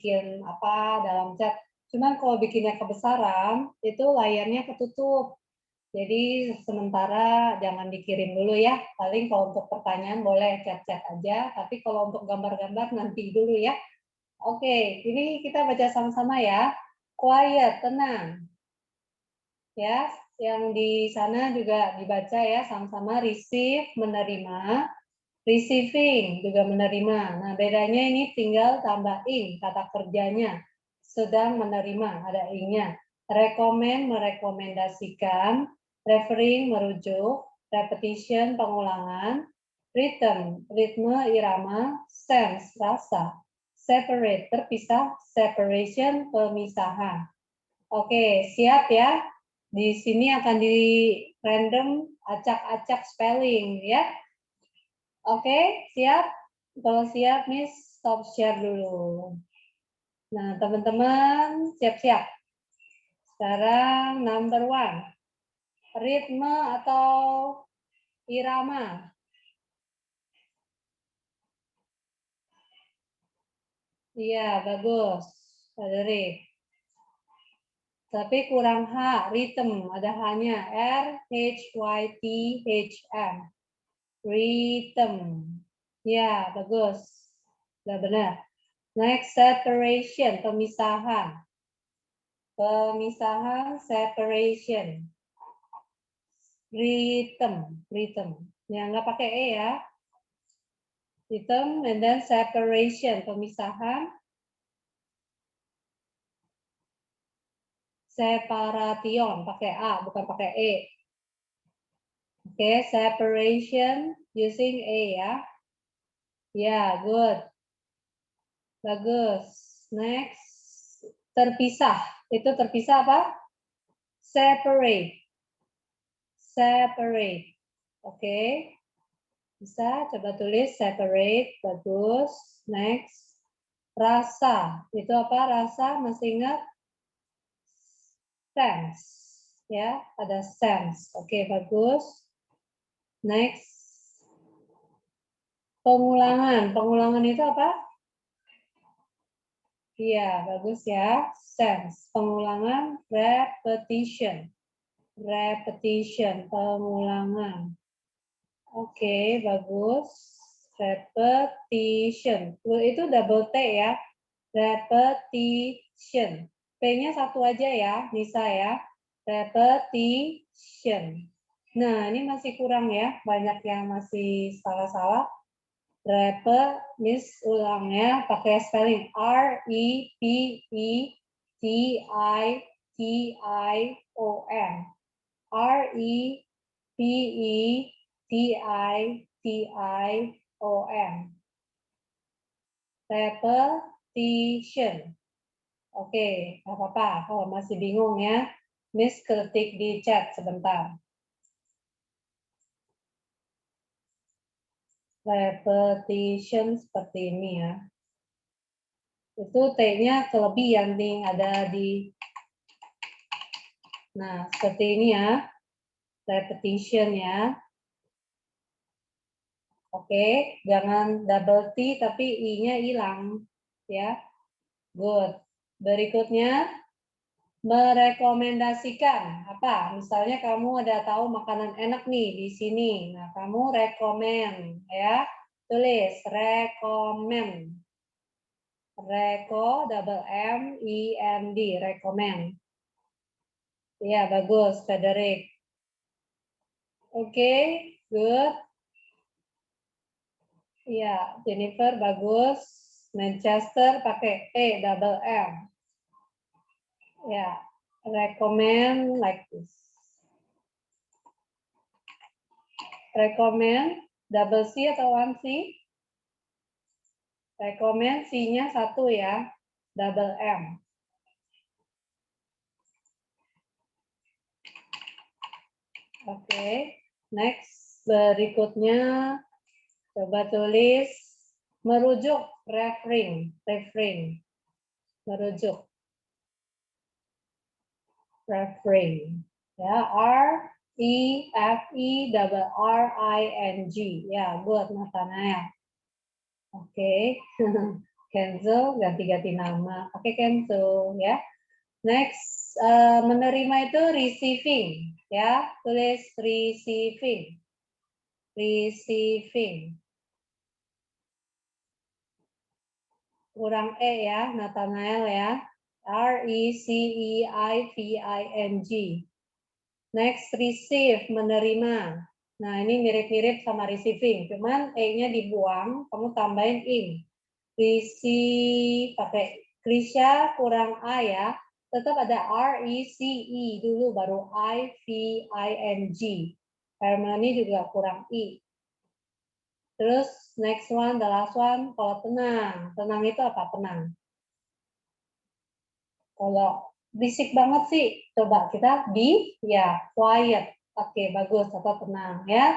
bikin apa dalam chat. Cuman kalau bikinnya kebesaran, itu layarnya ketutup. Jadi sementara jangan dikirim dulu ya. Paling kalau untuk pertanyaan boleh chat-chat aja, tapi kalau untuk gambar-gambar nanti dulu ya. Oke, ini kita baca sama-sama ya. Quiet, tenang. Ya, yang di sana juga dibaca ya sama-sama. Receive, menerima. Receiving juga menerima. Nah, bedanya ini tinggal tambah ing, kata kerjanya. Sedang menerima, ada ing-nya. Recommend, merekomendasikan. Referring, merujuk. Repetition, pengulangan. Rhythm, ritme, irama. Sense, rasa. Separate, terpisah. Separation, pemisahan. Oke, siap ya? Di sini akan di random acak-acak spelling ya. Oke, siap? Kalau siap, Miss, stop share dulu. Nah, teman-teman, siap-siap. Sekarang number 1. Ritme atau irama? Iya, bagus. Frederick. Tapi kurang H, rhythm. Ada H-nya. R-H-Y-T-H-M. Rhythm. Ya, bagus. Sudah benar. Next, separation, pemisahan. Pemisahan, separation. Rhythm. Ya, nggak pakai E ya. Rhythm, and then separation, pemisahan. Separation, pakai A, bukan pakai E. Oke, separation using A ya. Ya, good. Bagus. Next, terpisah. Itu terpisah apa? Separate. Separate. Oke. Bisa coba tulis separate. Bagus. Next. Rasa. Itu apa rasa? Masih ingat? Sense. Ya, ada sense. Oke, bagus. Next. Pengulangan. Pengulangan itu apa? Iya, bagus ya. Sense. Pengulangan, repetition. Repetition, pengulangan. Oke, bagus. Repetition. Itu double T ya. Repetition. P-nya satu aja ya, Nisa ya. Repetition. Nah, ini masih kurang ya. Banyak yang masih salah-salah. Miss ulangnya pakai spelling R-E-P-E-T-I-T-I-O-N. R-E-P-E-T-I-T-I-O-N. Repetition. Oke, nggak apa-apa. Kalau masih bingung ya, Miss ketik di chat sebentar. Repetition seperti ini ya. Itu T-nya kelebihan nih, ada di... Nah, seperti ini ya. Repetition ya. Oke, jangan double T tapi I-nya hilang. Ya, good. Berikutnya, merekomendasikan. Apa? Misalnya kamu ada tahu makanan enak nih di sini. Nah, kamu rekomen. Ya, tulis rekomen. Reko, double M-I-N-D, rekomen. Ya, bagus, Frederick. Oke, good. Ya, Jennifer, bagus. Manchester pakai E, double M. Ya, recommend like this. Recommend, double C atau one C? Recommend, C-nya satu ya, double M. Oke, next. Berikutnya, coba tulis merujuk, referring. Merujuk. Referring. Ya, R-E-F-E-R-R-I-N-G. Ya, good, Nathanael. Oke. Cancel, ganti-ganti nama, pakai cancel ya. Next, menerima itu receiving ya, tulis receiving. Receiving. Kurang E ya, Nathanael ya. R-E-C-E-I-V-I-N-G. Next, receive, menerima. Nah, ini mirip-mirip sama receiving, cuman E-nya dibuang, kamu tambahin in. Receive, pakai Krisya kurang A ya. Tetap ada R-E-C-E dulu, baru I-V-I-N-G. Hermione juga kurang I. Terus next one, the last one, kalau tenang. Tenang itu apa? Tenang. Kalau bisik banget sih, coba kita be, ya, quiet. Oke, bagus, atau tenang ya.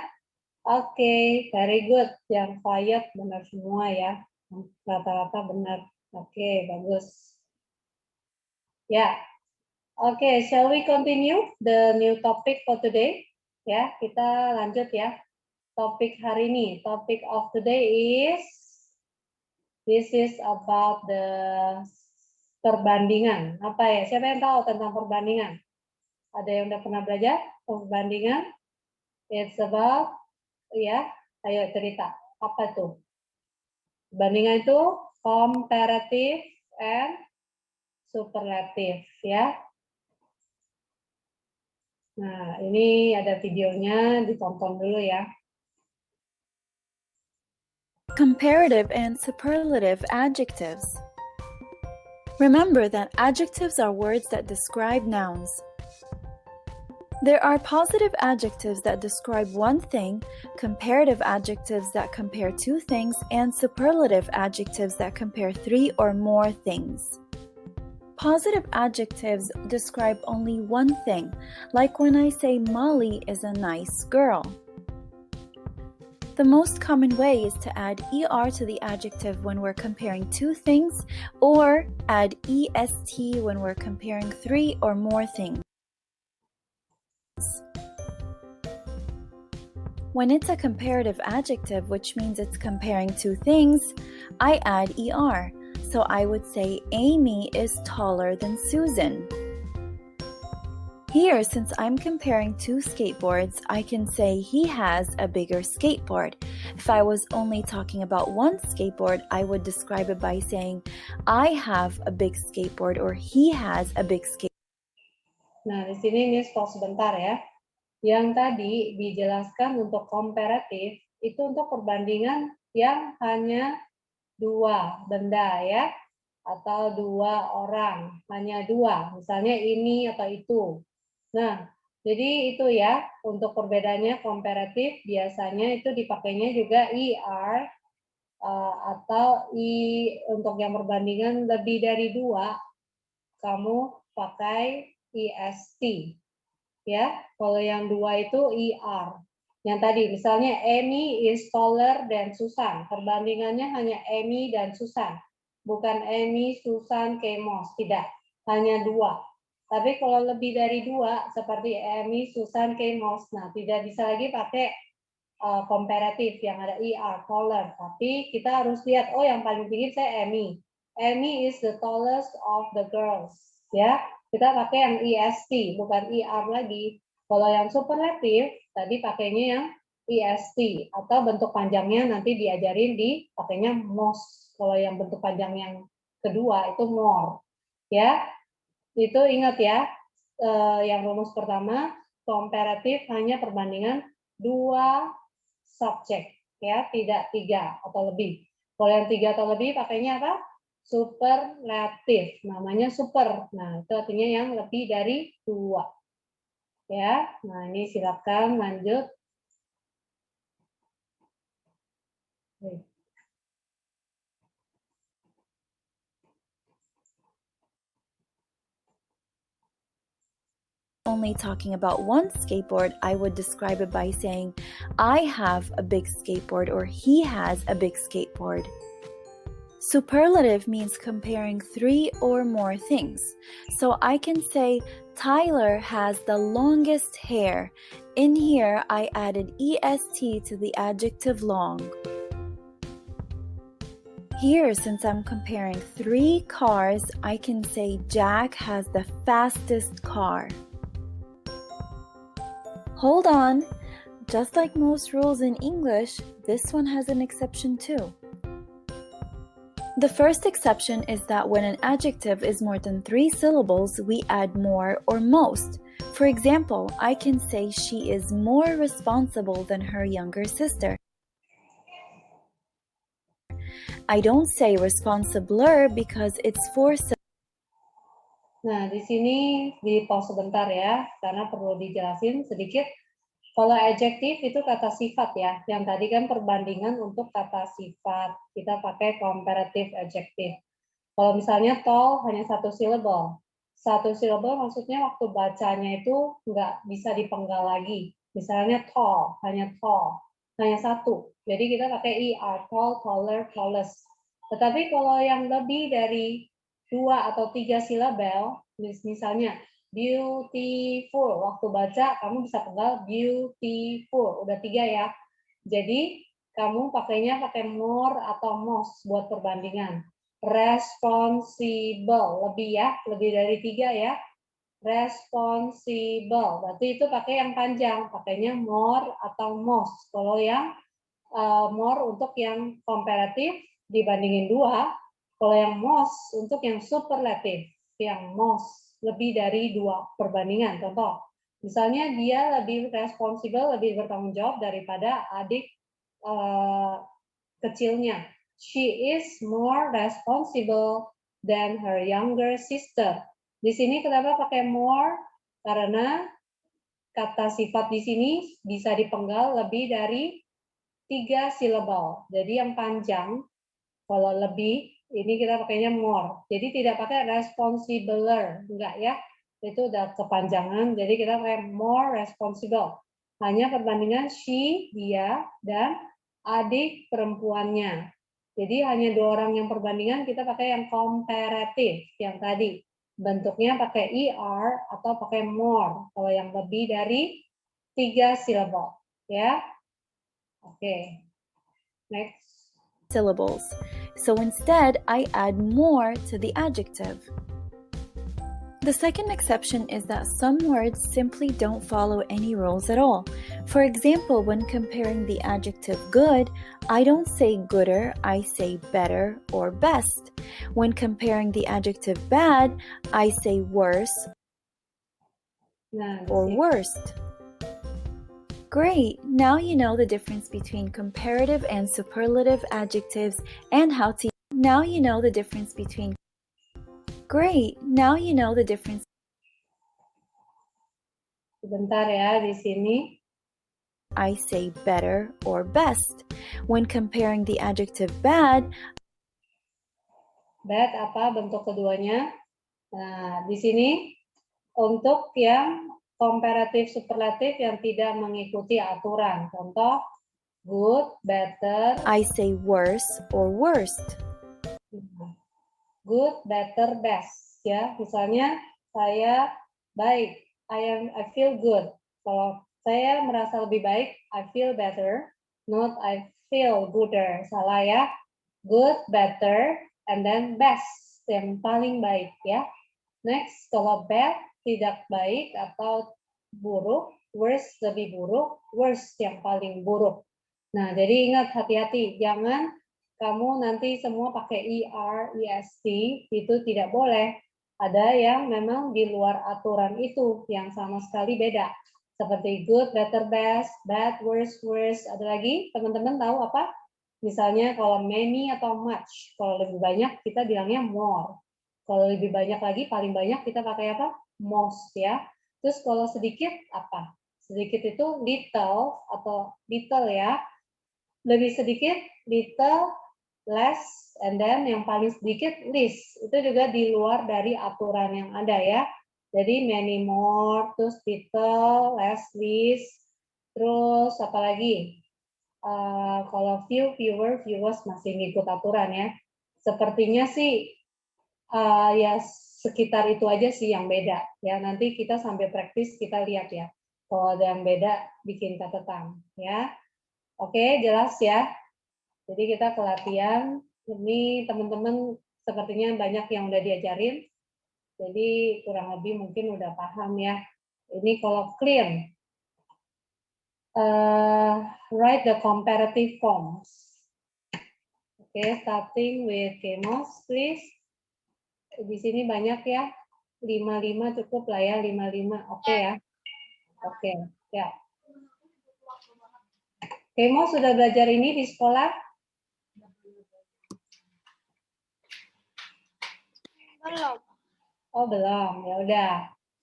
Oke, very good. Yang quiet benar semua ya. Rata-rata benar. Oke, bagus. Ya, oke, shall we continue the new topic for today? Ya, kita lanjut ya. Topik hari ini, topic of today is, this is about the perbandingan. Apa ya? Siapa yang tahu tentang perbandingan? Ada yang udah pernah belajar perbandingan? It's about, ya, ayo cerita. Apa tuh? Perbandingan itu comparative and superlative, ya. Nah, ini ada videonya, ditonton dulu ya. Comparative and superlative adjectives. Remember that adjectives are words that describe nouns. There are positive adjectives that describe one thing, comparative adjectives that compare two things, and superlative adjectives that compare three or more things. Positive adjectives describe only one thing, like when I say Molly is a nice girl. The most common way is to add ER to the adjective when we're comparing two things, or add EST when we're comparing three or more things. When it's a comparative adjective, which means it's comparing two things, I add ER. So I would say Amy is taller than Susan. Here, since I'm comparing two skateboards, I can say he has a bigger skateboard. If I was only talking about one skateboard, I would describe it by saying, I have a big skateboard or he has a big skateboard. Nah, di sini ini stop sebentar ya. Yang tadi dijelaskan untuk komparatif, itu untuk perbandingan yang hanya dua benda ya, atau dua orang, hanya dua, misalnya ini atau itu. Nah, jadi itu ya, untuk perbedaannya komparatif biasanya itu dipakainya juga ER atau untuk yang perbandingan lebih dari dua, kamu pakai EST. Ya, kalau yang dua itu ER. Yang tadi misalnya Amy is taller than Susan. Perbandingannya hanya Amy dan Susan. Bukan Amy, Susan, Kemos. Tidak. Hanya dua. Tapi kalau lebih dari dua, seperti Amy, Susan, Kemos, nah tidak bisa lagi pakai komparatif yang ada ER, taller. Tapi kita harus lihat, oh yang paling tinggi saya Amy. Amy is the tallest of the girls. Ya, kita pakai yang EST, bukan ER lagi. Kalau yang superlatif, tadi pakainya yang EST, atau bentuk panjangnya nanti diajarin di pakainya most. Kalau yang bentuk panjang yang kedua itu more. Ya, itu ingat ya, yang rumus pertama, komparatif hanya perbandingan dua subjek, ya, tidak tiga atau lebih. Kalau yang tiga atau lebih pakainya apa? Superlatif, namanya super. Nah, itu artinya yang lebih dari dua. Ya, nah ini silakan lanjut. Only talking about one skateboard, I would describe it by saying, I have a big skateboard or he has a big skateboard. Superlative means comparing three or more things. So I can say, Tyler has the longest hair. In here, I added EST to the adjective long. Here, since I'm comparing 3 cars, I can say Jack has the fastest car. Hold on. Just like most rules in English, this one has an exception too. The first exception is that when an adjective is more than 3 syllables, we add more or most. For example, I can say she is more responsible than her younger sister. I don't say responsibler because it's 4 syllables. Nah, di sini di pause sebentar ya, karena perlu dijelasin sedikit. Kalau adjektif itu kata sifat ya, yang tadi kan perbandingan untuk kata sifat, kita pakai comparative adjective. Kalau misalnya tall hanya 1 syllable. 1 syllable maksudnya waktu bacanya itu nggak bisa dipenggal lagi. Misalnya tall, hanya 1. Jadi kita pakai er, tall, taller, tallest. Tetapi kalau yang lebih dari 2 atau 3 silabel, misalnya beautiful, waktu baca kamu bisa penggal beautiful, udah 3 ya. Jadi kamu pakainya pakai more atau most buat perbandingan. Responsible, lebih ya, lebih dari 3 ya. Responsible, berarti itu pakai yang panjang, pakainya more atau most. Kalau yang more untuk yang komparatif dibandingin 2, kalau yang most untuk yang superlatif, yang most lebih dari 2 perbandingan. Contoh, misalnya dia lebih responsible, lebih bertanggung jawab daripada adik kecilnya. She is more responsible than her younger sister. Di sini kenapa pakai more? Karena kata sifat di sini bisa dipenggal lebih dari 3 silabel. Jadi yang panjang, kalau lebih, ini kita pakainya more. Jadi tidak pakai responsibler, enggak ya. Itu udah kepanjangan, jadi kita pakai more responsible. Hanya perbandingan she, dia, dan adik perempuannya. Jadi hanya 2 orang yang perbandingan, kita pakai yang comparative, yang tadi. Bentuknya pakai er atau pakai more, kalau yang lebih dari 3 silabel. Ya. Oke. Next. Syllables. So instead, I add more to the adjective. The second exception is that some words simply don't follow any rules at all. For example, when comparing the adjective good, I don't say gooder, I say better or best. When comparing the adjective bad, I say worse or worst. Great! Now you know the difference between comparative and superlative adjectives and how to. Now you know the difference between. Great! Now you know the difference. Sebentar ya di sini. I say better or best. When comparing the adjective bad. Bad apa bentuk keduanya? Nah, di sini untuk yang komparatif superlatif yang tidak mengikuti aturan. Contoh, good, better. I say worse or worst. Good, better, best. Ya, misalnya saya baik, I feel good. Kalau saya merasa lebih baik, I feel better, not I feel gooder. Salah ya. Good, better, and then best, yang paling baik ya. Next, kalau bad, tidak baik atau buruk, worse lebih buruk, worst yang paling buruk. Nah, jadi ingat hati-hati, jangan kamu nanti semua pakai er, est, itu tidak boleh. Ada yang memang di luar aturan itu, yang sama sekali beda. Seperti good, better, best, bad, worst, worst. Ada lagi, teman-teman tahu apa? Misalnya kalau many atau much, kalau lebih banyak kita bilangnya more. Kalau lebih banyak lagi, paling banyak kita pakai apa? Most ya. Terus kalau sedikit apa? Sedikit itu little atau little ya. Lebih sedikit, little, less, and then yang paling sedikit least. Itu juga di luar dari aturan yang ada ya. Jadi many more, terus little, less, least, terus apa lagi? Kalau few, fewer, fewest masih ngikut aturan ya. Sepertinya sih ya sekitar itu aja sih yang beda ya. Nanti kita sambil praktis kita lihat ya. Kalau ada yang beda bikin catatan ya. Oke, jelas ya. Jadi kita ke latihan Ini teman-teman sepertinya banyak yang udah diajarin. Jadi kurang lebih mungkin udah paham ya. Ini kalau clean. Write the comparative forms. Oke, starting with Kemos, please. Di sini banyak ya. 55 cukup lah ya, 55. Oke ya. Oke, ya. Kemos sudah belajar ini di sekolah? Belum. Oh, belum. Ya udah.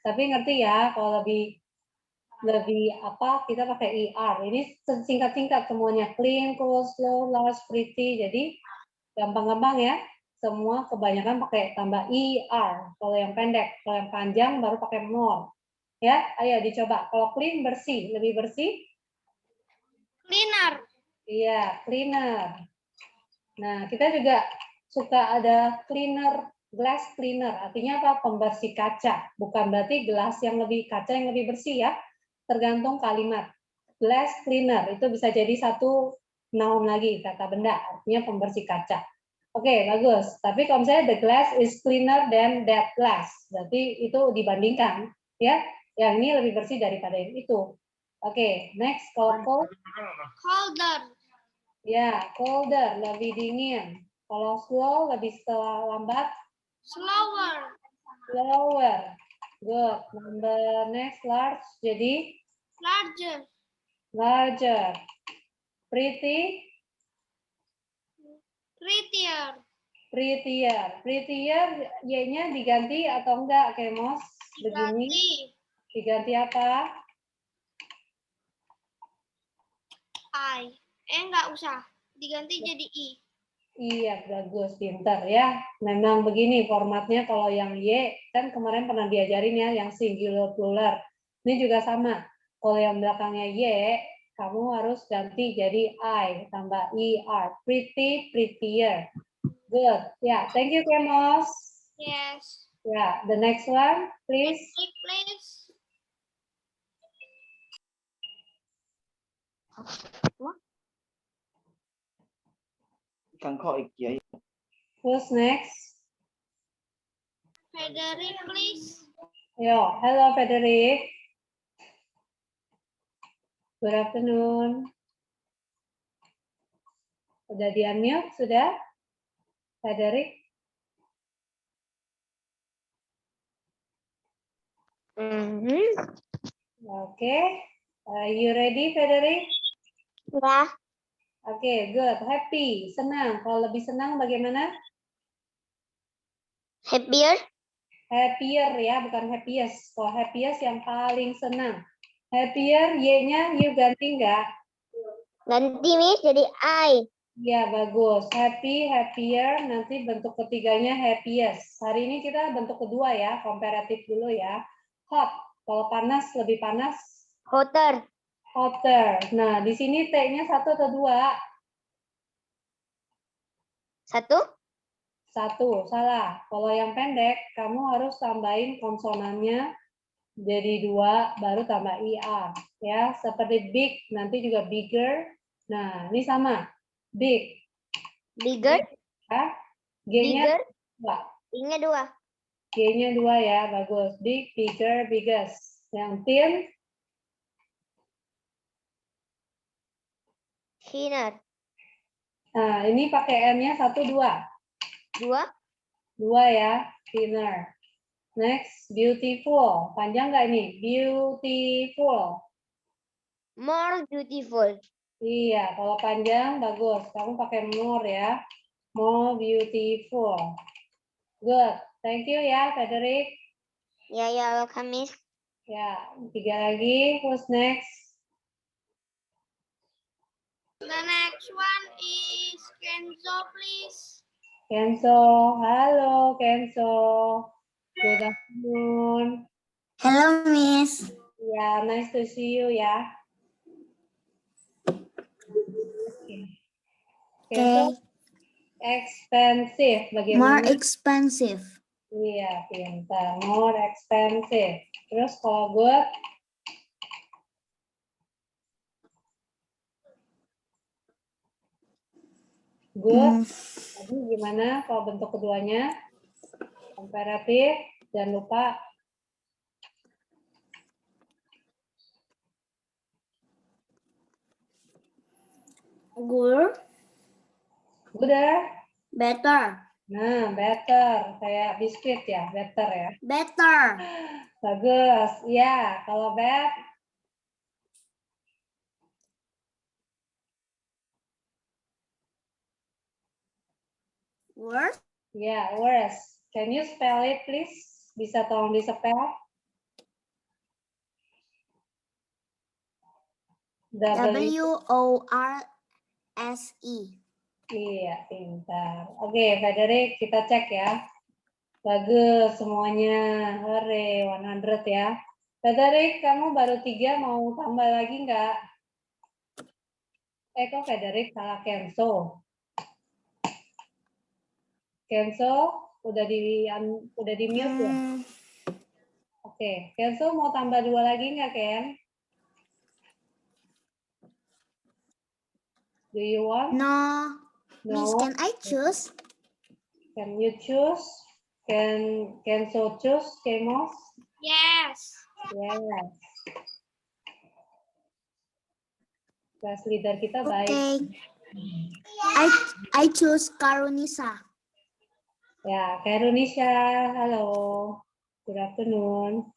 Tapi ngerti ya kalau lebih apa kita pakai ER. Ini singkat-singkat semuanya. Clean, cool, slow, large, pretty. Jadi gampang-gampang ya. Semua kebanyakan pakai tambah ER. Kalau yang pendek, kalau yang panjang baru pakai more. Ya, ayo dicoba. Kalau clean bersih, lebih bersih? Cleaner. Iya, cleaner. Nah, kita juga suka ada cleaner, glass cleaner. Artinya apa? Pembersih kaca. Bukan berarti gelas yang lebih kaca yang lebih bersih ya. Tergantung kalimat. Glass cleaner itu bisa jadi satu noun lagi, kata benda. Artinya pembersih kaca. Oke, bagus. Tapi kalau misalnya the glass is cleaner than that glass, berarti itu dibandingkan, ya. Yang ini lebih bersih daripada yang itu. Oke, next, cold. Colder. Ya, colder, lebih dingin. Kalau slow, lebih lambat. Slower. Slower. Good. Number next, large. Jadi Larger. larger. Pretty. Prettier. Prettier. Prettier, Y-nya diganti atau enggak, Kemos? Begini. Ganti. Diganti apa? I. Nggak usah. Diganti jadi I. Iya, bagus, pinter ya. Memang begini formatnya kalau yang Y, kan kemarin pernah diajarin ya, yang singular plural. Ini juga sama. Kalau yang belakangnya Y, kamu harus ganti jadi I, tambah ER. Pretty, prettier. Good. Ya, thank you, Kemos. Yes. Ya, the next one, please. Next, please. Who's next? Frederick, please. Yo, hello, Frederick. Good afternoon. Sudah di-unmute, sudah? Frederick? Okay. Are you ready, Frederick? Ya. Oke, good. Happy, senang. Kalau lebih senang bagaimana? Happier. Happier ya, bukan happiest. Kalau happiest yang paling senang. Happier, Y-nya you ganti nggak? Ganti, Miss, jadi I. Ya, bagus. Happy, happier. Nanti bentuk ketiganya happiest. Hari ini kita bentuk kedua ya, komparatif dulu ya. Hot. Kalau panas, lebih panas. Hotter. Hotter. Nah, di sini T-nya 1 atau 2? 1. 1, salah. Kalau yang pendek, kamu harus tambahin konsonannya jadi 2, baru tambah IR. Ya, seperti big, nanti juga bigger. Nah, ini sama. Big. Bigger. Ya. G-nya Bigger. 2. I-nya 2. G-nya 2 ya, bagus. Big, bigger, biggest. Yang thin, Thinner. nah ini pakai N-nya 1, 2. 2. 2 ya, thinner. Next, beautiful. Panjang nggak ini? Beautiful. More beautiful. Iya, kalau panjang bagus. Kamu pakai more ya. More beautiful. Good. Thank you ya, Frederick. Ya, welcome, Miss. Ya, 3 lagi. Who's next? The next one is Kenzo, please. Kenzo. Halo, Kenzo. Good afternoon. Hello, Miss. Ya, nice to see you ya. Kenzo, expensive. More Bagaimana? expensive. Iya, pintar. More expensive. Terus kalau good? Good. Tadi gimana kalau bentuk keduanya? Komparatif. Jangan lupa. Good. Gooder. Better. Nah, better. Kayak biskuit ya, better ya. Better. Bagus. Ya, kalau bad, Worse. ya, worse. Can you spell it, please? Bisa tolong di-spell? WORSE. Iya, pintar. Oke, Frederick, kita cek ya. Bagus semuanya. Hore, 100 ya. Frederick, kamu baru 3, mau tambah lagi nggak? Kok Frederick salah Kenzo? Kenzo, udah di mute ya? Oke, Kenzo mau tambah 2 lagi nggak, Ken? Do you want? No. No. Miss, can I choose? Can you choose? Can so choose, Kemos? Yes. Yes. Kelas leader kita baik. Okay. I choose Karunisa. Ya, Karunisha, halo. Good afternoon.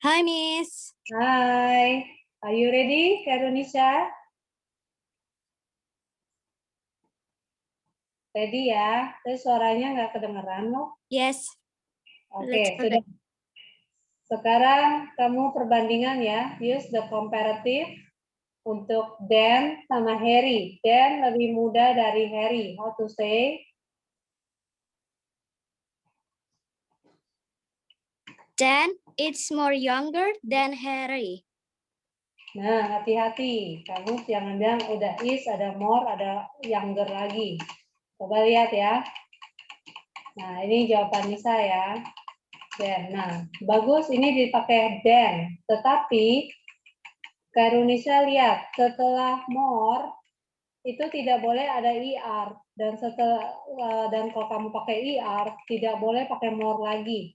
Hi, Miss. Hi. Are you ready, Karunisha? Ready ya? Terus suaranya nggak kedengeran loh. Yes. Oke, sudah. Sekarang kamu perbandingan ya. Use the comparative untuk Dan sama Harry. Dan lebih muda dari Harry. How to say? Dan it's more younger than Harry. Nah, hati-hati. Kamu jangan bilang udah is, ada more, ada younger lagi. Coba lihat ya. Nah, ini jawaban Nisa ya. Dan, nah, bagus ini dipakai dan. Tetapi, Karunisa lihat, setelah more, itu tidak boleh ada IR. Dan kalau kamu pakai IR, tidak boleh pakai more lagi.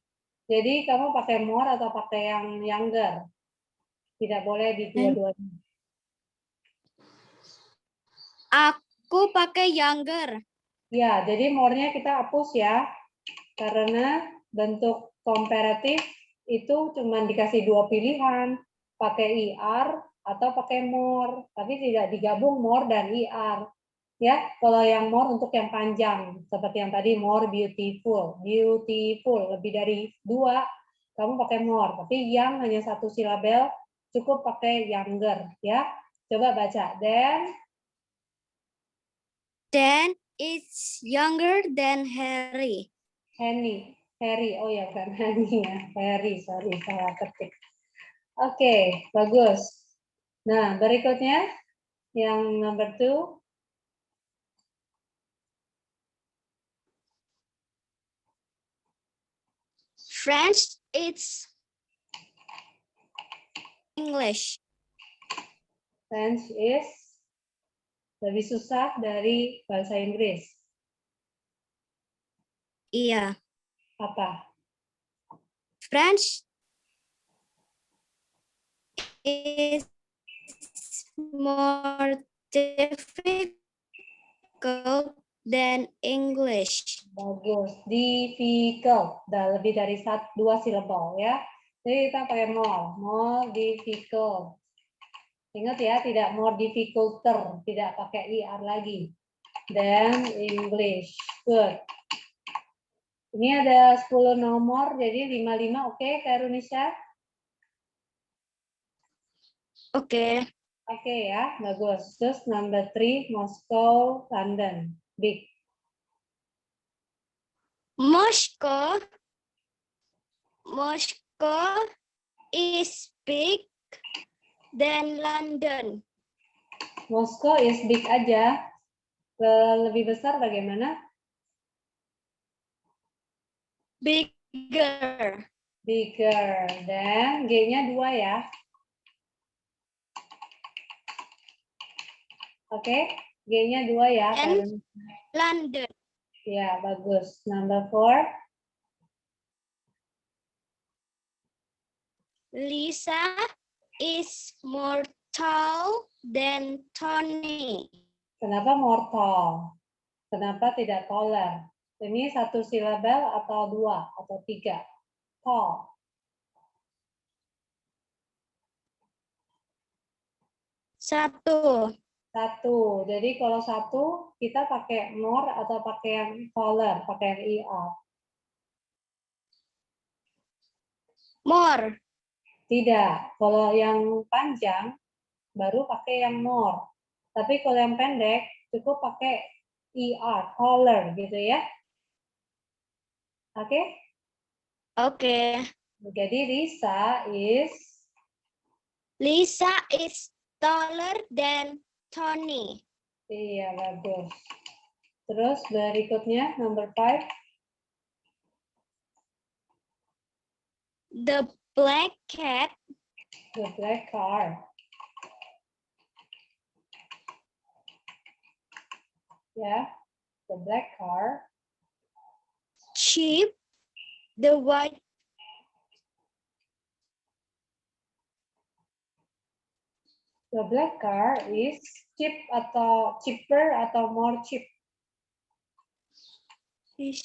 Jadi, kamu pakai more atau pakai yang younger. Tidak boleh di dua-duanya. Aku pakai younger. Ya, jadi more-nya kita hapus ya. Karena bentuk komparatif itu cuma dikasih 2 pilihan. Pakai IR atau pakai more. Tapi tidak digabung more dan IR. Ya, kalau yang more untuk yang panjang. Seperti yang tadi more beautiful. Beautiful, lebih dari 2, kamu pakai more. Tapi yang hanya 1 silabel, cukup pakai younger. Ya, coba baca. Dan it's younger than Harry. Harry, oh ya bukan Hani ya, Harry, sorry salah ketik. Oke, bagus. Nah, berikutnya yang number 2. French it's English. French is lebih susah dari bahasa Inggris. Iya. Apa? French is more difficult than English. Bagus. Difficult. Udah lebih dari 2 silabel ya. Jadi kita pakai more. More difficult. Ingat ya, tidak more difficulter. Tidak pakai IR lagi. Then English. Good. Ini ada 10 nomor, jadi 55. Oke, Karunisha? Oke. Oke ya, bagus. Terus number 3, Moscow, London. Big. Moscow is big than London. Moskow is big aja. Lebih besar bagaimana? Bigger. Bigger. Dan G-nya 2 ya. Oke, G-nya 2 ya. And London. Ya, bagus. Number 4. Lisa is more tall than Tony. Kenapa more tall? Kenapa tidak taller? Ini 1 silabel atau 2 atau 3? Tall. 1. 1. Jadi kalau 1 kita pakai more atau pakai yang taller, pakai yang ER. More. Tidak. Kalau yang panjang baru pakai yang more. Tapi kalau yang pendek cukup pakai ER, taller gitu ya. Oke? Oke. Jadi Lisa is taller than Tony. iya bagus. Terus berikutnya number 5. The black cat The black car. Ya, the black car. sheep the white The black car is cheap atau cheaper atau more cheap. is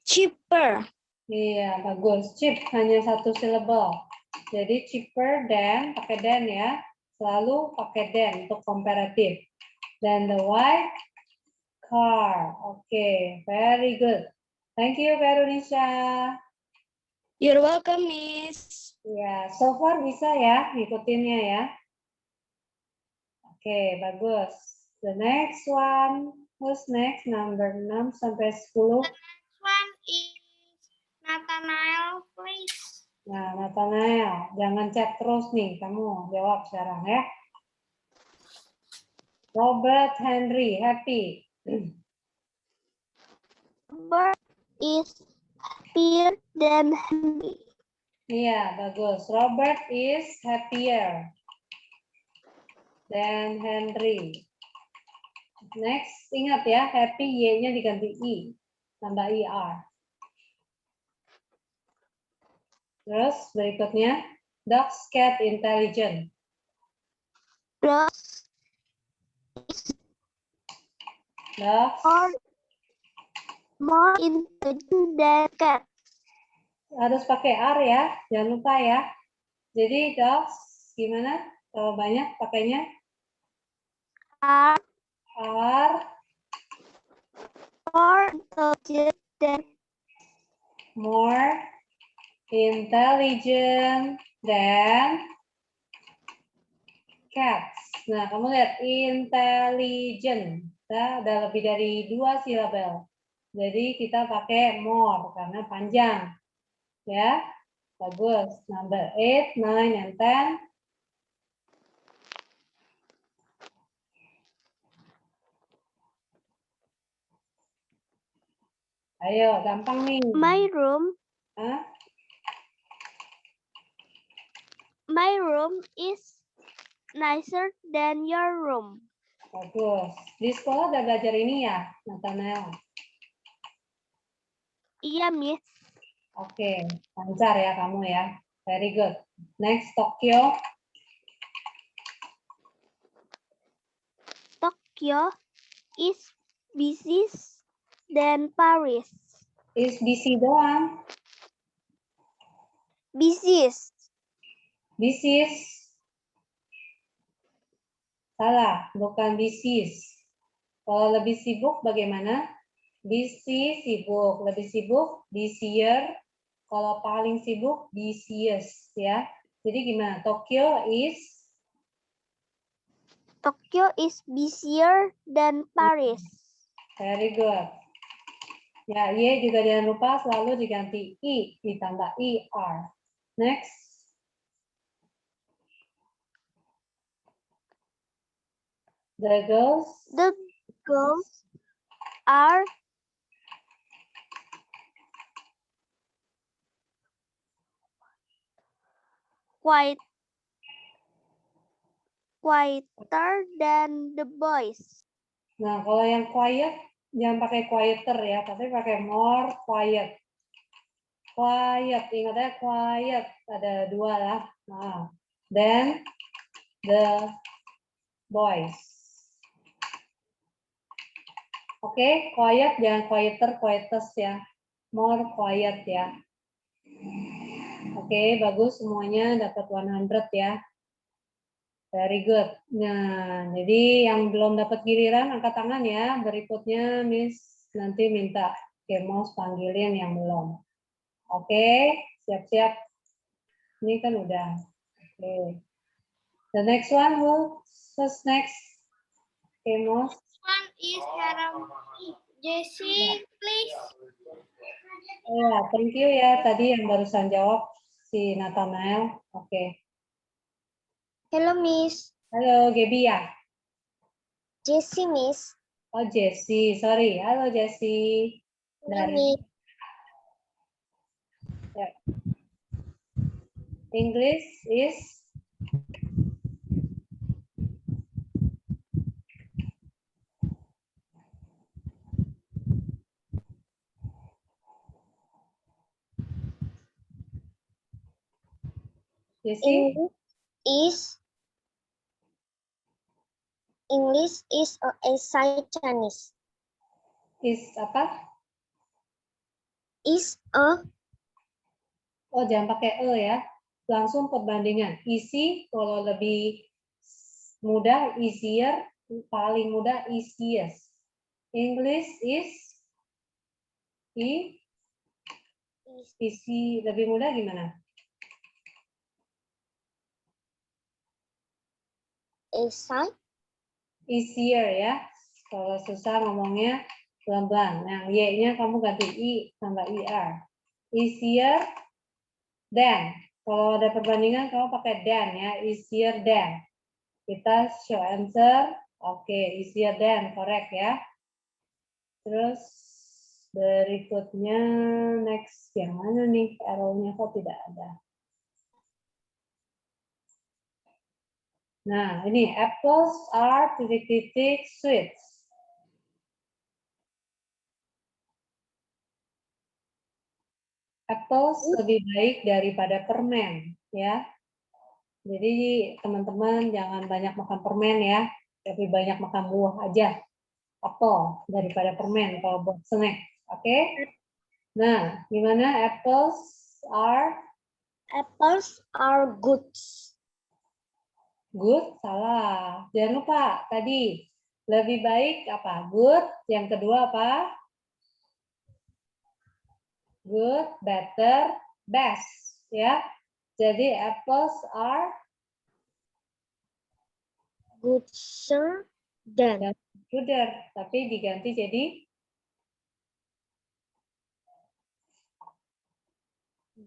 cheaper. Iya, bagus. Cheap hanya 1 syllable. Jadi cheaper than, pakai than ya. Selalu pakai than untuk komparatif. Then the white car. Oke, very good. Thank you, Veronica. You're welcome, Miss. Ya, so far bisa ya ngikutinnya ya. Oke, bagus. The next one. Who's next? Number 6 sampai 10. One is Nathanael, please. Nah, Nathanael, jangan chat terus nih. Kamu jawab sekarang ya. Robert Henry, happy. Robert is happier than Henry. Iya, bagus. Robert is happier than Henry. Next, ingat ya, happy Y-nya diganti I, tambah IR. Terus berikutnya, dogs cat intelligent. Dogs Dogs are more intelligent than cat. harus pakai R ya, jangan lupa ya. Jadi dogs gimana? Kalau banyak pakainya Are R more intelligent than more intelligent than cats. Nah, kamu lihat intelligent. Nah, ada lebih dari 2 silabel. Jadi kita pakai more karena panjang. Ya, bagus. Number 8, 9, and 10. Ayo, gampang nih. my room. Hah? My room is nicer than your room. Bagus. Di sekolah udah belajar ini ya, Nathanael? Iya, Miss. Oke, lancar ya kamu ya. Very good. Next, Tokyo. Tokyo is busy than Paris. Is busy doang. Busiest. Busy. Salah, bukan busies. Kalau lebih sibuk bagaimana? Busy, sibuk. Lebih sibuk, busier. Kalau paling sibuk, busiest ya. Jadi gimana? Tokyo is Busier than Paris. very good. Ya, Y juga jangan lupa selalu diganti I, ditambah IR. Next. The girls The girls are quieter than the boys. Nah, kalau yang quiet, jangan pakai quieter ya, tapi pakai more quiet. Quiet, ingat ya, quiet. Ada dua lah. Nah, then the boys. Oke, quiet, jangan quieter, quietest ya. More quiet ya. Oke, bagus semuanya dapat 100 ya. Very good. Nah, jadi yang belum dapat giliran angkat tangan ya. Berikutnya Miss nanti minta Kemos panggilin yang belum. Oke, siap-siap. Ini kan udah. Oke. The next one, who's next? Kemos. One is Jessie, please. Ya, thank you ya. Tadi yang barusan jawab si Nathanael. Oke. Hello, Miss. Halo, Gebi ya? Jessie, Miss. Oh, Jessie. Sorry. Halo, Jessie. Hello, Dari Miss. ya. English is Jessie. English is a side Chinese. Is apa? Is a Oh, jangan pakai e ya. Langsung perbandingan. Easy kalau lebih mudah, easier. Paling mudah, easiest. English is easy. Lebih mudah gimana? a side. Easier ya. Kalau susah ngomongnya pelan-pelan. Yang y-nya kamu ganti i tambah ir. Easier than. Kalau ada perbandingan kamu pakai than ya. Easier than. Kita show answer. Oke, easier than, correct ya. Terus berikutnya next yang mana nih? Arrow-nya kok tidak ada. Nah, ini apples are titik-titik sweets. Apples lebih baik daripada permen, ya. Jadi teman-teman jangan banyak makan permen ya, tapi banyak makan buah aja. Apel daripada permen kalau buat snack, oke? Nah, gimana apples are Good. good? Salah. Jangan lupa tadi lebih baik apa? Good. Yang kedua apa? Good, better, best, ya. Jadi apples are Good, sir. Then. gooder, tapi diganti jadi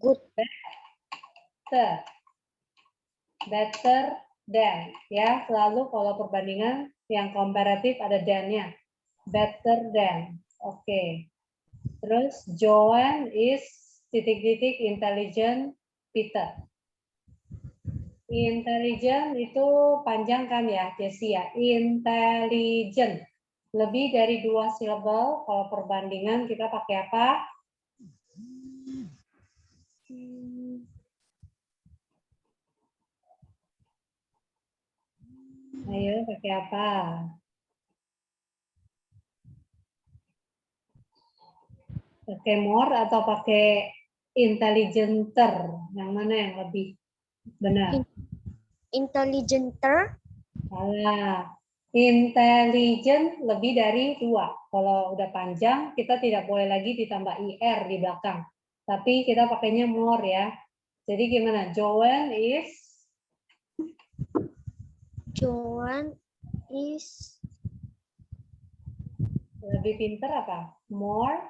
Good. better. Better than, ya. Selalu kalau perbandingan yang komparatif ada than-nya. Better than. Oke. Terus Joan is titik-titik intelligent Peter. Intelligent itu panjang kan ya, Jessie ya. Intelligent. Lebih dari 2 silabel. Kalau perbandingan kita pakai apa? Ayo pakai apa? Pakai more atau pakai intelligenter? Yang mana yang lebih benar? Intelligenter. Salah. Intelligent lebih dari 2. Kalau udah panjang, kita tidak boleh lagi ditambah IR di belakang. Tapi kita pakainya more ya. Jadi gimana? Joan is lebih pinter apa? More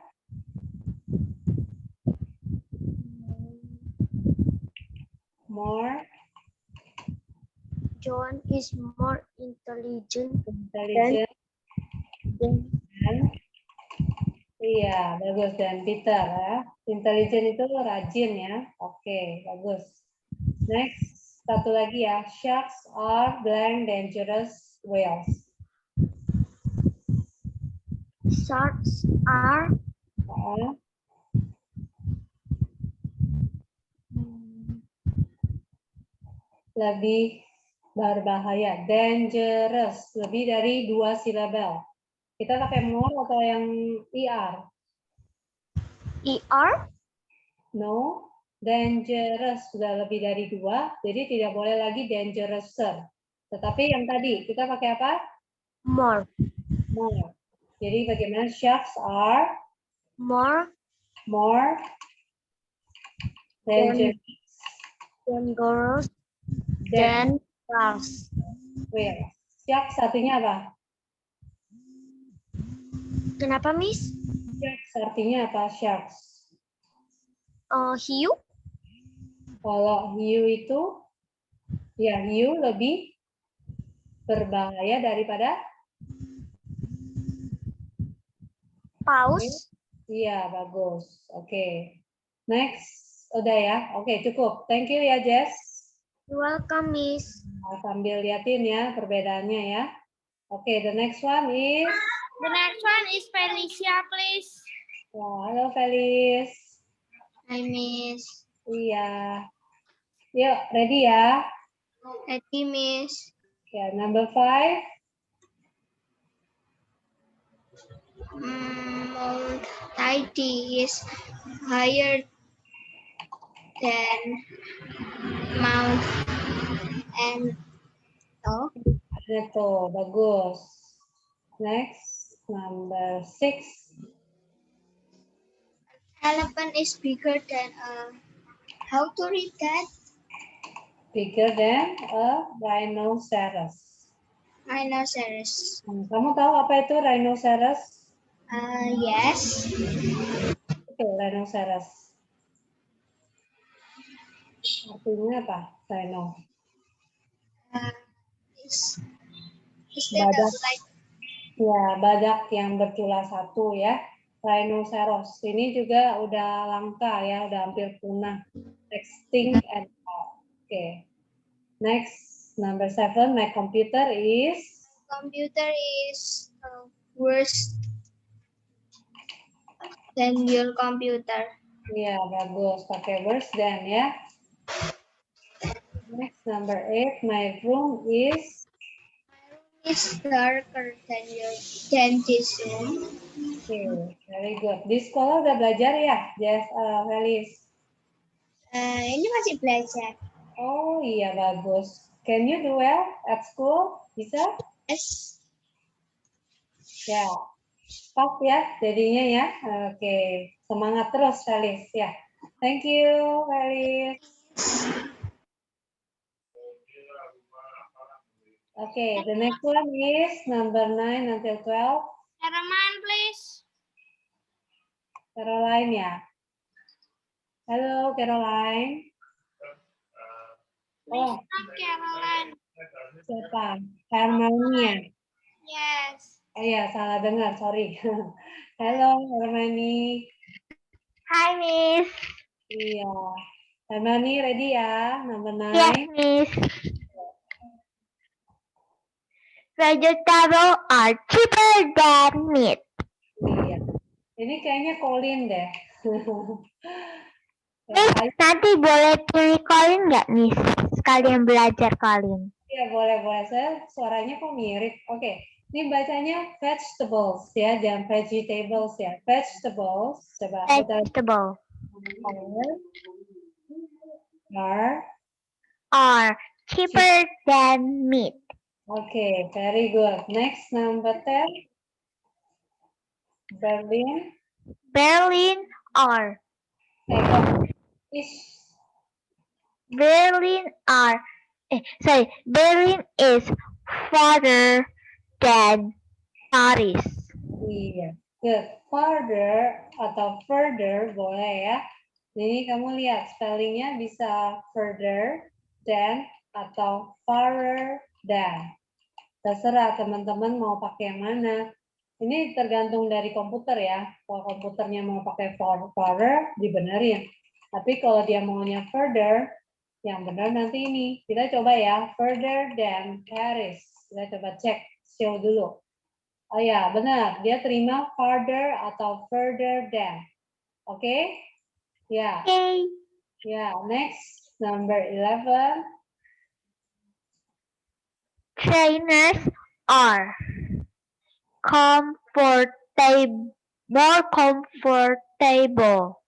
Joan is more intelligent intelligent than dan iya, bagus. Dan Peter ya. Intelligent itu rajin ya. Oke, bagus. Next. Satu lagi ya. Sharks are blank dangerous whales. Sharks are Oh. Lebih berbahaya. Dangerous. Lebih dari 2 silabel. Kita pakai more atau yang ER? ER. No. Dangerous sudah lebih dari 2, jadi tidak boleh lagi dangerouser. Tetapi yang tadi kita pakai apa? More. More. Jadi bagaimana? Sharks are More more dangerous dangerous than than sharks. whales. Sharks artinya apa? Kenapa, Miss? Sharks artinya apa? Sharks. Hiu. Kalau hiu itu, ya hiu lebih berbahaya daripada Paus. iya, bagus. Oke. Next. Udah ya? Oke, cukup. Thank you ya, Jess. Welcome, Miss. Nah, sambil liatin ya perbedaannya ya. Oke, the next one is... The next one is Felicia, please. Wah, halo Felis. Hi, Miss. Iya. Yuk, ready ya? Ready, Miss. Ya, number 5. Mount Tidy is higher than Mount and Ada tuh, bagus. Next, number 6. elephant is bigger than a. How to read that? Bigger than a rhinoceros. Rhinoceros. Kamu tahu apa itu rhinoceros? Yes. Itu rhinoceros. Artinya apa? Rhino. Is that Badak. like Ya, badak yang bertulah satu ya. Rhinoceros. Ini juga udah langka ya, udah hampir punah. Extinct and all. Oke. Next, number 7. My computer is computer is worse than your computer? ya bagus. Pakai worse than ya. Next, number 8. My room is It's darker than your dentist room. okay, very good. Di sekolah udah belajar ya, Jess, Felis? Ini masih belajar. Oh iya, bagus. Can you do well at school? Bisa? Yes. Ya, pas ya jadinya ya. Oke, semangat terus, Felis ya. Thank you, Felis. Okay, the next one is number 9 until 12. Caroline, please. Caroline ya. Halo, Caroline. Oh, Not Caroline. siapa? Hermione. Yes. Oh ya, salah dengar, sorry. Halo, Hermione. Hi, Miss. Iya. Hermione ready ya, number 9. Yes, Miss. Vegetable are cheaper than meat. Iya. Ini kayaknya Colin deh. Ya, Miss, ayo. nanti boleh pilih Colin nggak, Miss? Sekalian belajar Colin. Iya, boleh. Saya suaranya kok mirip. Oke. Ini bacanya vegetables ya, jangan vegetables ya. Vegetables. Coba kita Vegetable are are cheaper than meat. okay, very good. Next, number 10. Berlin. Berlin are Is Berlin are Berlin is farther than Paris. iya. Good. Farther atau further boleh ya. Jadi kamu lihat spellingnya bisa further than atau farther than. Terserah teman-teman mau pakai yang mana. Ini tergantung dari komputer ya. Kalau komputernya mau pakai farther, dibenerin. Tapi kalau dia maunya further, Yang benar nanti ini. Kita coba ya. Further than Paris. Kita coba cek. Show dulu. Oh ya, benar. Dia terima farther atau further than. Oke? Ya. Okay. Ya, next. Number 11. Trainers are more comfortable.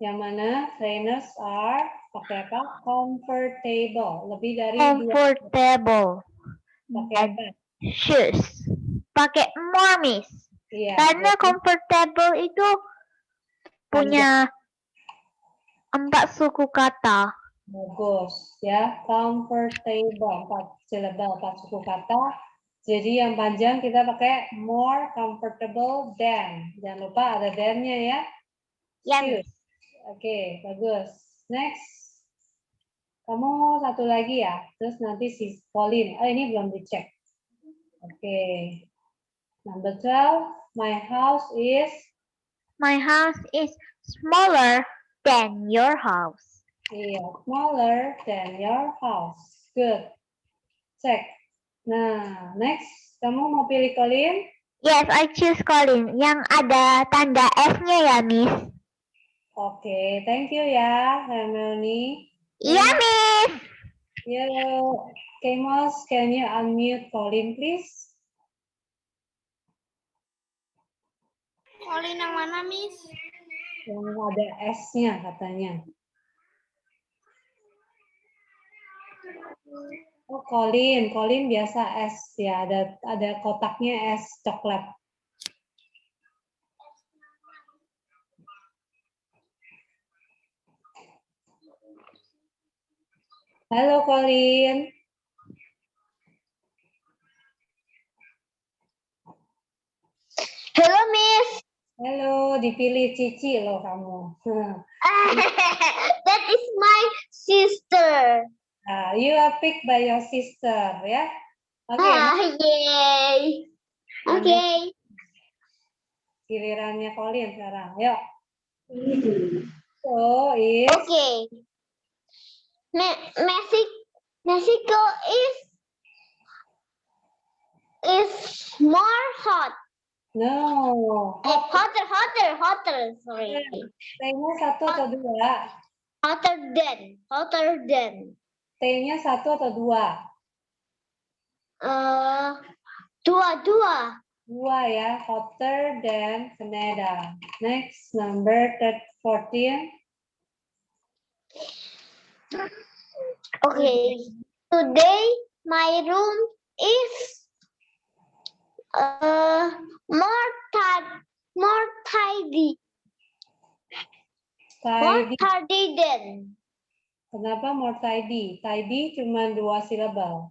Yang mana? Trainers are pakai apa? Comfortable. Lebih dari dua. Comfortable. Pakai apa? Shoes. Pakai more, Miss. Iya. Karena jadi comfortable itu punya 4 suku kata. bagus ya. Comfortable. 4 syllable, 4 suku kata. Jadi yang panjang kita pakai more comfortable than. Jangan lupa ada than-nya ya. Ya, Shoes. Oke, bagus. Next. Kamu satu lagi ya. Terus nanti si Pauline. Oh, ini belum dicek. Oke. Number 12. My house is. My house is smaller than your house. Iya, smaller than your house. Good. Cek. Nah, next. Kamu mau pilih Colin? Yes, I choose Colin. Yang ada tanda S-nya ya, Miss. Oke, thank you ya, Melanie. Iya, Miss. Yo, Kemos, can you unmute Colin, please? Colin yang mana, Miss? Yang ada S-nya katanya. Oh, Colin biasa S ya, ada kotaknya S coklat. Halo Colin. Hello, Miss. Halo, dipilih Cici loh kamu. That is my sister. You are picked by your sister ya. Oke, Yay. Okay. gilirannya Colin sekarang. Yuk. So is Okay. Mexico is more hot. no. Hotter. Sorry. T-nya 1 atau 2? Hotter than. T-nya 1 atau 2? Dua. 2 ya. Hotter than Canada. Next, number 14. Okay. Today my room is more tidy. Tidy. Tidy than. Kenapa more tidy? Tidy cuma 2 silabel.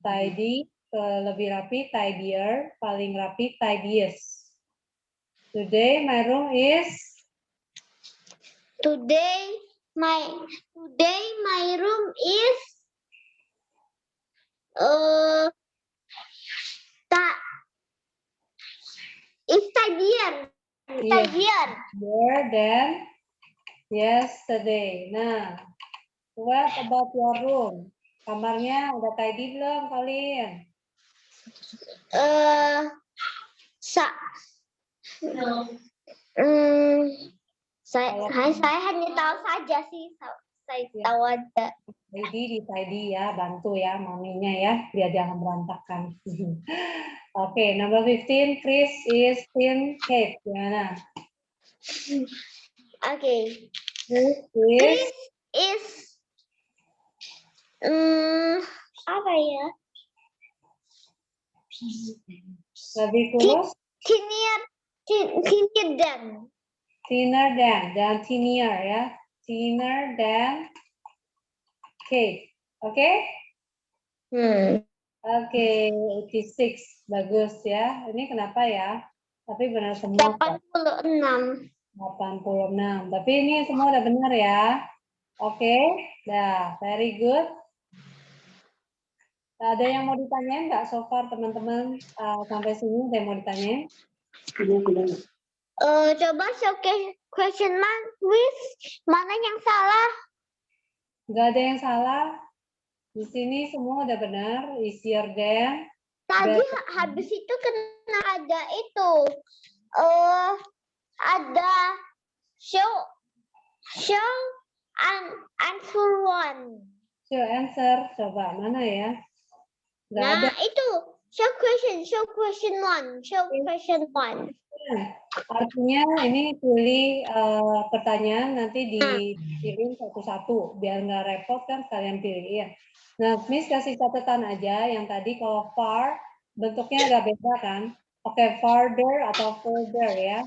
Tidy lebih rapi, tidier, paling rapi, tidiest. Today my room is Today my room is tidier. Tidier. more than yesterday. Nah, what about your room? Kamarnya udah tidy belum, Colin? Saya hanya tahu saja sih. Saya tahu aja. Tidy ya, bantu ya maminya ya, biar jangan berantakan. Oke, number 15, Chris is in cake. Gimana? Okay. Chris is apa ya? lebih kurus, Thinner than. thinner than, dan thinner ya. Thinner than cake. Oke? Oke, 86. Bagus ya. Ini kenapa ya? Tapi benar semua. 86. 86. Tapi ini semua udah benar ya. Oke, dah, very good. Ada yang mau ditanyain nggak so far teman-teman sampai sini? Ada yang mau ditanyain? Coba showcase question mark with mana yang salah? Nggak ada yang salah. Di sini semua udah benar. Easier than. Tadi better. habis itu kena ada itu. Ada show answer one. Show answer. Coba mana ya? Nggak ada. Nah, itu show question one. Artinya ini pilih pertanyaan nanti dikirim satu-satu biar nggak repot kan kalian pilih ya. Nah, Miss kasih catatan aja yang tadi kalau far bentuknya agak beda kan. Oke, farther atau further ya.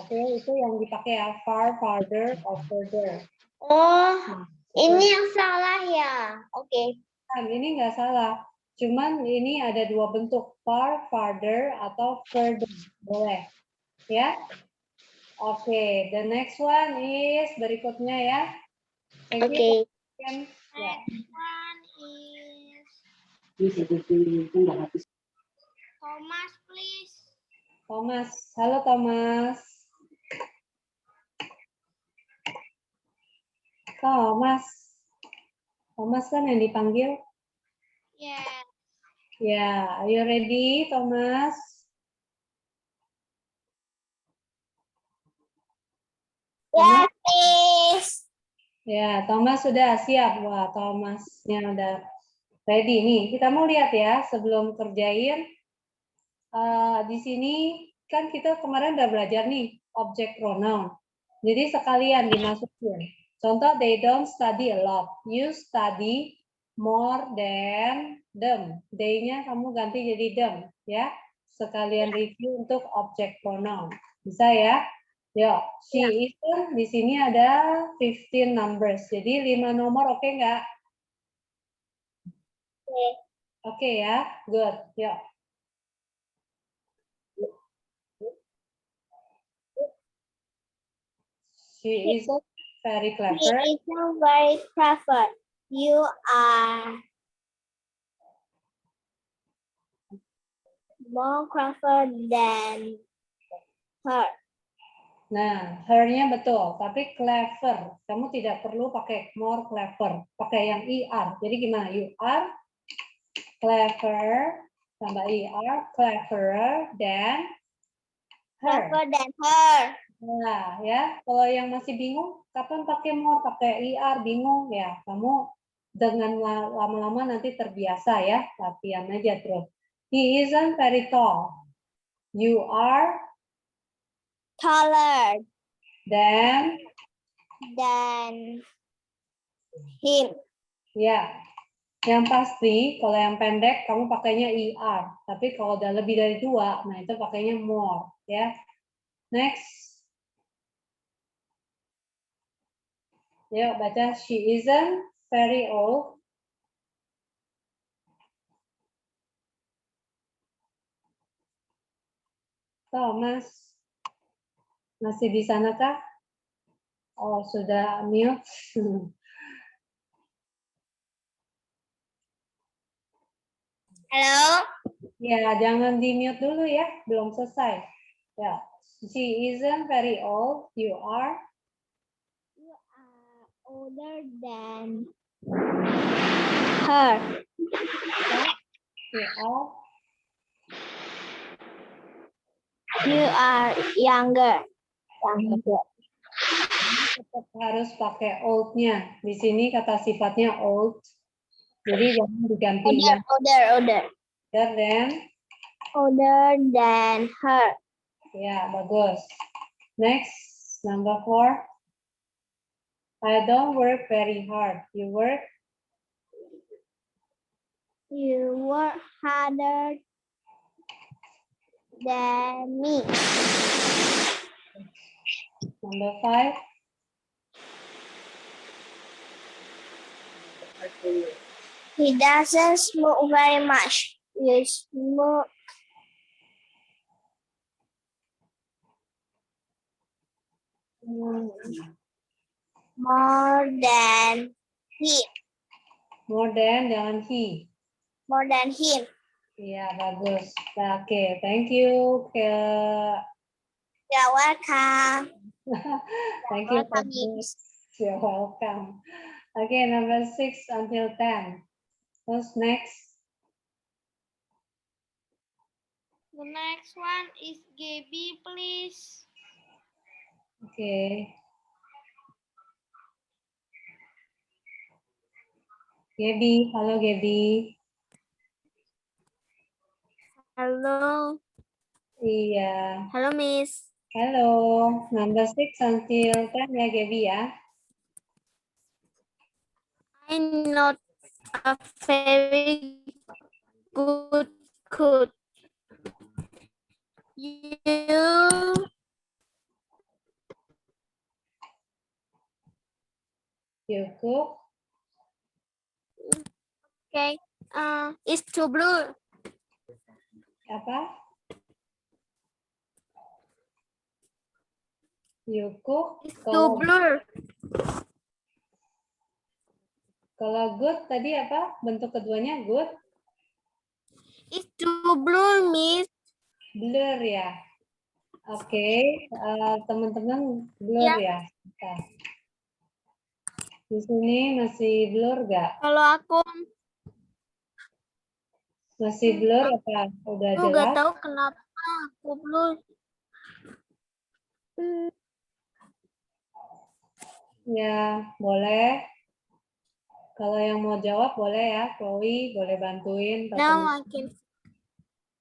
Oke, itu yang dipakai ya, far, farther, or further. Oh, ini yang salah ya. Oke. Kan ini nggak salah. Cuman ini ada dua bentuk, far, farther, atau further. Boleh. Ya. Oke, the next one is berikutnya ya. Thank you. Ya. Thomas, please. Thomas. Halo Thomas. Thomas. Thomas kan yang dipanggil. Yeah. Ya, are you ready, Thomas? Yes, please. Ya, Thomas sudah siap. Wah, Thomasnya udah ready nih. Kita mau lihat ya sebelum kerjain. Di sini kan kita kemarin udah belajar nih object pronoun. Jadi sekalian dimasukin. Contoh, they don't study a lot. You study more than them. They-nya kamu ganti jadi them, ya. Sekalian review untuk object pronoun. Bisa ya? Yuk, she isn't di sini ada 15 numbers. Jadi 5 nomor oke nggak? Oke ya, good. Yuk. She isn't very clever. He isn't very clever. You are more clever than her. Nah, her-nya betul, tapi clever. Kamu tidak perlu pakai more clever, pakai yang er. Jadi gimana? You are clever, tambah er, cleverer than her. Clever than her. Nah, ya, kalau yang masih bingung, kapan pakai more, pakai er, bingung ya. Kamu dengan lama-lama nanti terbiasa ya, latihan aja terus. He isn't very tall. You are Taller than him. ya. Yang pasti kalau yang pendek kamu pakainya er, tapi kalau udah lebih dari 2, nah itu pakainya more ya. Next. Yuk baca, she isn't very old. Thomas, masih di sana kah? Oh, sudah mute. Hello? Ya, jangan di mute dulu ya, belum selesai. Ya, she isn't very old. You are You are older than her. You are younger. Tetap harus pakai old-nya. Di sini kata sifatnya old. Jadi jangan diganti ya. Older. Older than her. Ya, bagus. Next, number 4. I don't work very hard. You work? You work harder than me. Number 5. He doesn't smoke very much. You smoke more than he. More than, jangan he. More than him. Ya, bagus. Oke, thank you. You're welcome. Thank you. Welcome, Miss. You're welcome. Okay, number 6 until 10. Who's next? The next one is Gaby, please. Okay. Gaby, halo Gaby. Hello. Iya. Hello, Miss. Halo, number 6 until 10 ya Gaby ya. I'm not a very good cook. You You cook. okay? It's too blue. Apa? You cook. It's too blue. Kalau good tadi apa? Bentuk keduanya good. It's too blue, Miss. Blur ya. Oke, teman-teman blur ya. Kita. Di sini masih blur nggak? Kalau aku Masih blur apa? Udah nggak jelas? tahu kenapa aku blue. Ya, boleh. Kalau yang mau jawab boleh ya, Chloe boleh bantuin. Now I can.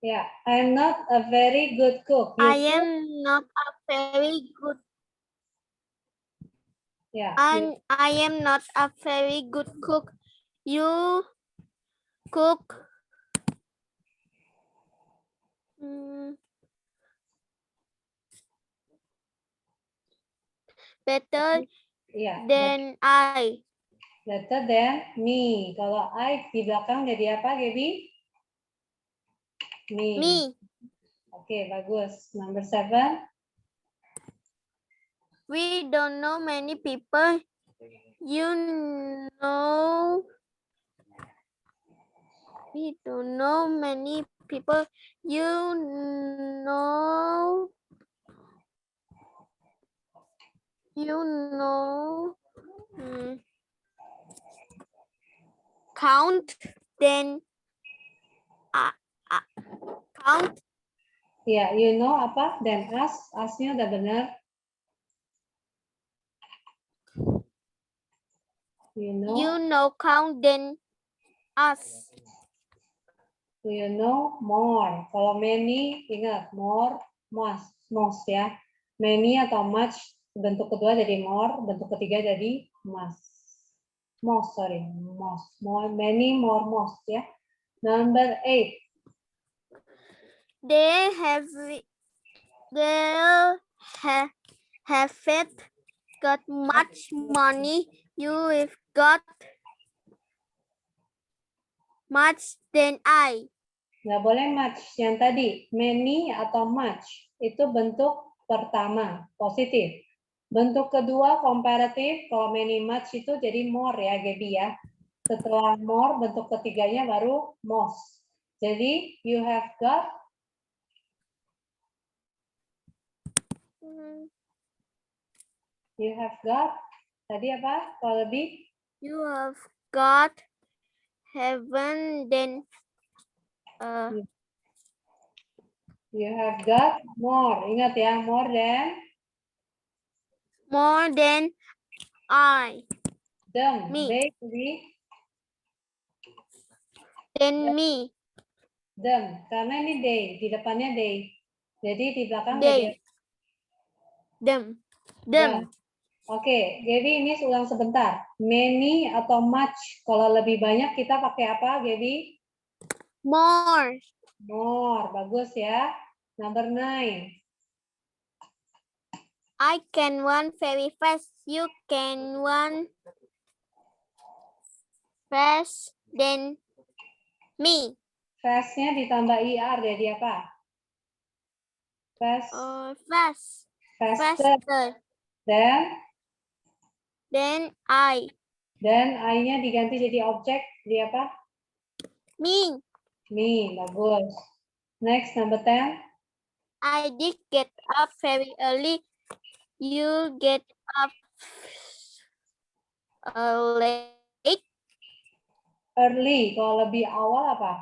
Ya, I'm not a very good cook. You I cook? am not a very good. Ya, I am not a very good cook. You cook. Better ya. than I. Better than me. Kalau I di belakang jadi apa, Gaby? Me. Me. Oke, bagus. Number 7. We don't know many people. You know. We don't know many people. You know. You know. Count. Then. Count. Ya, you know apa? Dan us. Us-nya udah benar. You know count then us. Do you know more? Kalau many, ingat more, most ya. Many atau much, bentuk kedua jadi more, bentuk ketiga jadi most. Most, sorry, most. More, many, more, most ya. Number 8. They haven't got much money. You have got much than I. Nggak boleh much. Yang tadi, many atau much, itu bentuk pertama, positif. Bentuk kedua, komparatif, kalau many much itu jadi more ya, Gaby ya. Setelah more, bentuk ketiganya baru most. Jadi, you have got. You have got. Tadi apa? Kalau lebih? You have got heaven then. You have got more. Ingat ya, more than. More than I. Them. Me. They tadi. Than me. Them. Karena ini they. Di depannya they. Jadi di belakang They. jadi. Them. Them. Oke, Gaby ini ulang sebentar. Many atau much. Kalau lebih banyak kita pakai apa, Gaby? More. More. Bagus ya. Number 9. I can run very fast. You can run fast than me. Fast-nya ditambah IR jadi apa? Fast. Fast. Faster. Faster Then I. Dan I-nya diganti jadi objek, jadi apa? Me. Me, bagus. Next, number 10. I did get up very early. You get up late. Early. Kalau lebih awal apa?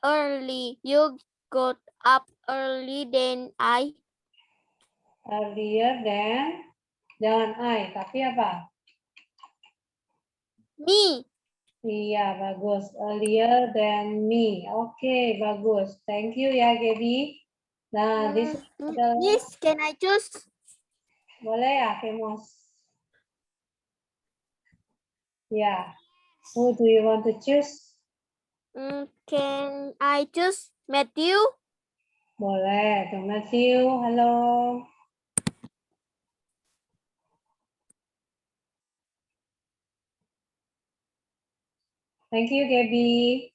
Early. You got up early than I. Earlier than. Jangan I, tapi apa? Me. Iya, bagus. Earlier than me. Oke, bagus. Thank you ya, Gaby. Nah, di sini adalah... Miss, can I choose? Boleh ya, Kemos? Ya. Who do you want to choose? Can I choose Matthew? Boleh. Tuh, Matthew. Halo. Thank you, Gaby.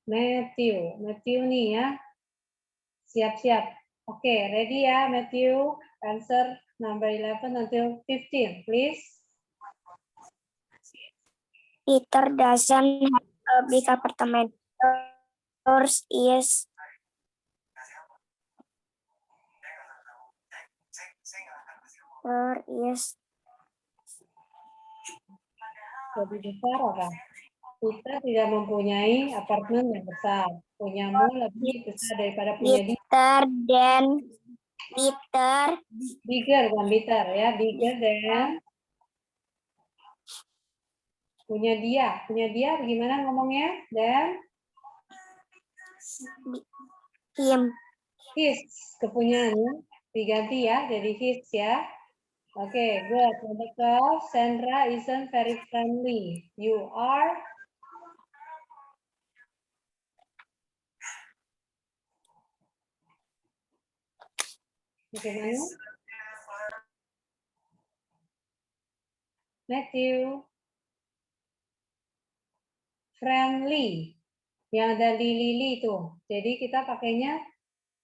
Matthew. Matthew nih ya. Siap-siap. Oke, ready ya, Matthew? Answer number 11 until 15, please. Peter doesn't have a big apartment. Yours is Lebih besar apa? Kita tidak mempunyai apartemen yang besar. Punyamu lebih besar daripada punya dia. Peter Bigger, bukan bitter ya. Bigger than punya dia. Punya dia gimana ngomongnya? Dan him. his. Kepunyaannya diganti ya. Jadi his ya. Oke, good. Number 12, Sandra isn't very friendly. You are? Bagaimana? Matthew. Friendly. Yang ada lili itu. Jadi kita pakainya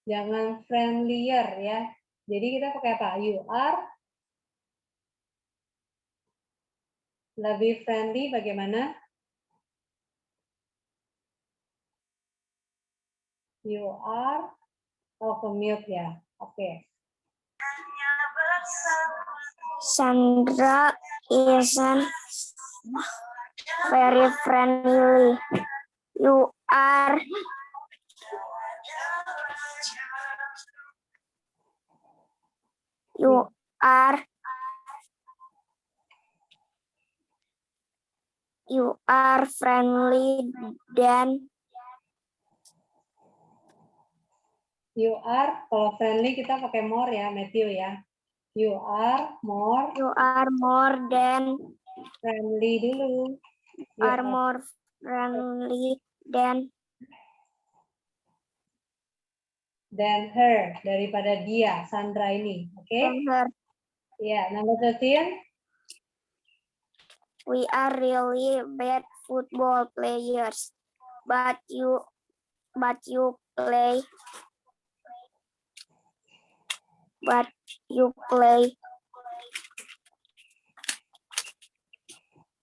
jangan friendlier ya. Jadi kita pakai apa? You are lebih friendly bagaimana? You are milk ya. Oke. Sandra isn't very friendly. You are friendly than You are, kalau friendly kita pakai more ya, Matthew ya. You are more than friendly dulu. You are more friendly than her, daripada dia, Sandra ini. Oke? her. Ya, number 13. We are really bad football players, but you play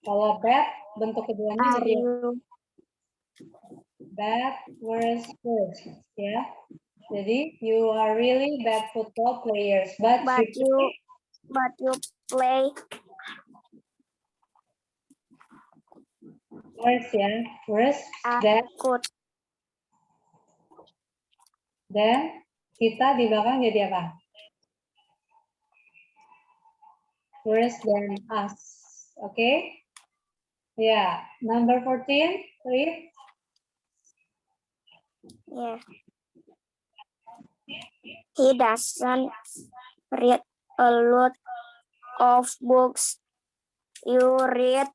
Kalau bad, bentuk keduanya are jadi you bad, worse, worse. Ya. Jadi, you are really bad football players, but you play worse ya. Worse good. Dan kita di belakang jadi apa? Worse than us. Oke? Ya, number 14, please. Yeah. He doesn't read a lot of books. You read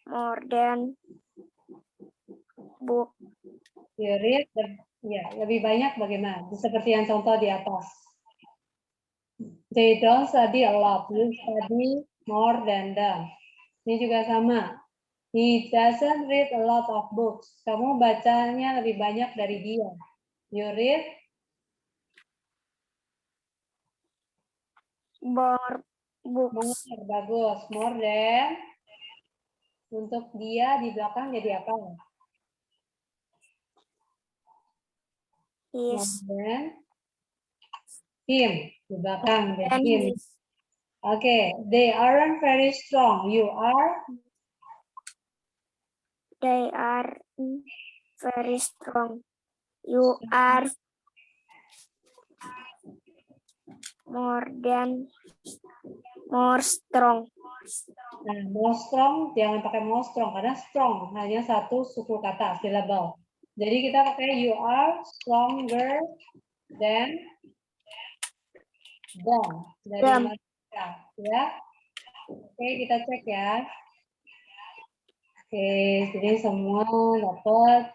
more than book. You read, ya, lebih banyak bagaimana? Seperti yang contoh di atas. They don't study a lot. You study more than them. Ini juga sama. He doesn't read a lot of books. Kamu bacanya lebih banyak dari dia. You read More books. more. Bagus. More than. Untuk dia di belakang jadi apa? More His than. Him. Di belakang ada and him. his. Oke, they aren't very strong. You are? They are very strong. You are more strong. Nah, more strong, jangan pakai more strong, karena strong hanya satu suku kata, syllable. Jadi kita pakai you are stronger than them. Dari Them. mereka, ya. Oke, kita cek ya. Oke, jadi semua dapat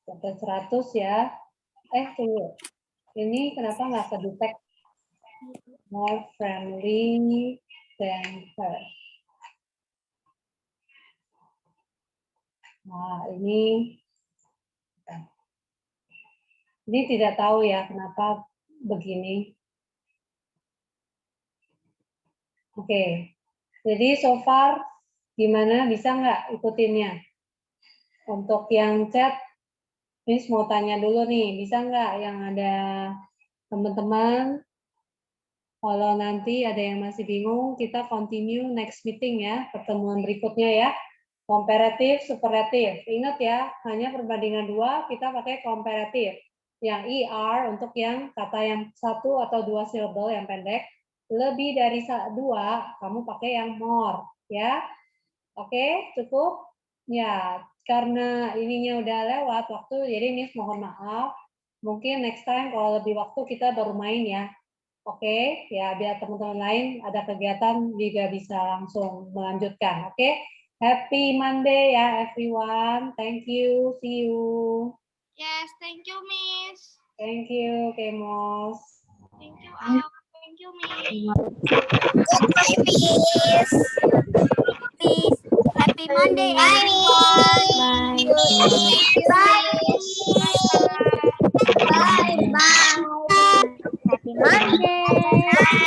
100 ya. Tunggu. Ini kenapa nggak ke-detect? More friendly than her. Nah, ini tidak tahu ya kenapa begini. Oke, jadi so far gimana, bisa nggak ikutinnya? Untuk yang chat, Miss mau tanya dulu nih, bisa nggak yang ada teman-teman? Kalau nanti ada yang masih bingung, kita continue next meeting ya, pertemuan berikutnya ya. Komparatif, superlatif. Ingat ya, hanya perbandingan 2, kita pakai komparatif. Yang ER untuk yang kata yang 1 atau 2 syllable yang pendek. Lebih dari 2, kamu pakai yang more. Ya, oke, cukup? Ya, karena ininya udah lewat waktu, jadi Miss mohon maaf. Mungkin next time kalau lebih waktu kita baru main ya. Oke, ya biar teman-teman lain ada kegiatan juga bisa langsung melanjutkan. Oke, happy Monday ya everyone. Thank you. See you. Yes, thank you, Miss. Thank you, Kemos. Thank you, all. Thank you, Miss. Happy Monday, everyone. Bye. Bye. Bye. Bye. Happy Monday.